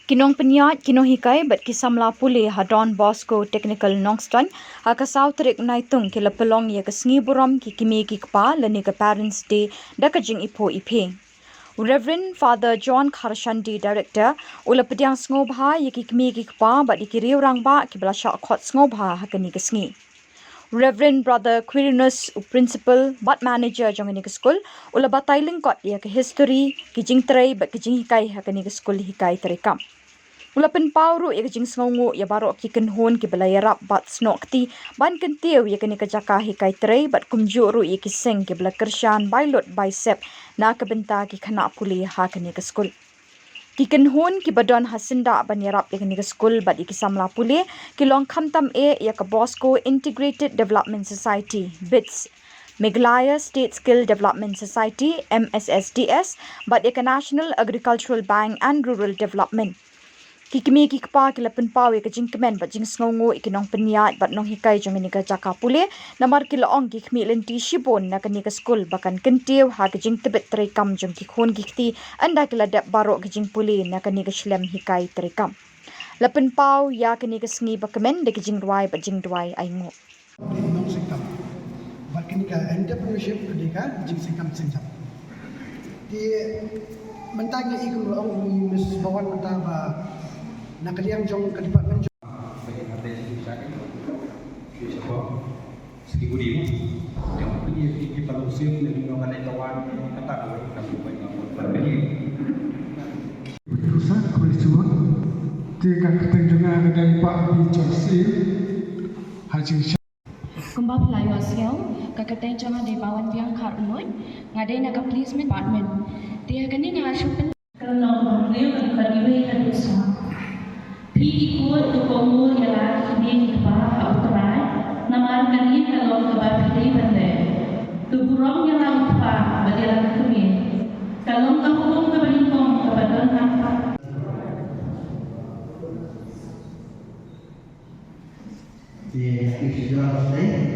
Kinong penyat kinong hikai bat ki Samla puli ha Bosco technical Nongstoin ha ka sautrik naitung ki lepelong ya ka sngi Burom ki Kmie ki kpa lani ka parents day da ka jing ipo ipe. Reverend Father John Kharshandi director ula pediang sngoba ya ki Kmie ki kpa bat ki riurang ba ki belasha khot sngoba ha ka ni ka sngi. Reverend Brother Quirinus Principal Bat Manager jong ni ka school ula batailing kot ya ka history ki jing trai bat ki jing hikai ha ka ni ka school hikai terekam. Ula penpauru ya jing sngongu ya barok ki kenhon ki belayarap bat snokti ban kentiu ya kini kejaka hikai tray bat kumjuru ya ki sing ki bela kershan bailot bicep na kebenta ki khana puli ha kini ke skul. Ki kenhon ki badon hasinda ban yarap ya kini ke skul bat ki Samla puli ki long khamtam e ya ka Bosco Integrated Development Society BITS Meghalaya State Skill Development Society MSSDS bat ya ka National Agricultural Bank and Rural Development. Ki Kmie ki kpa ki lapen pau ya ka jing kemen bat jing sngongu ikinong penyat bat nong hikai jong ni ka jaka pule namar ki laong ki Kmie lenti shibon na ka ni ka skul bakan kentiu ha ka jing tebet terekam jong ki khon ki kti anda ki ladap barok ki jing pule na ka ni ka shlem hikai terekam. Lapen pau ya ka ni ka sngi bakemen de ki jing duai bat jing duai aingo. Nong sekam. Bat kini ka entrepreneurship ke ka jing sekam senjap. Di mentang ni ikut laong ni mis bawan mentang ba nakaliang jong ke department jong segi budi jangan pergi kita usir lagi orang lain kawan kata kami baik berbagi rusak peristiwa tiga keteng juga ada Pak Bijosi Haji Kumba pelayu asiau kakateng jangan di bawah tiang karunoi ngadai nak placement department dia kini ngasupen kalau beliau kadiwe hadusa pi ikut tu khubor ini ba autorai namar kani kalau kebab pidai bande tu Burom yang ba badiran Kmie kalau kamu ke berhitung kepada apa di sudah selesai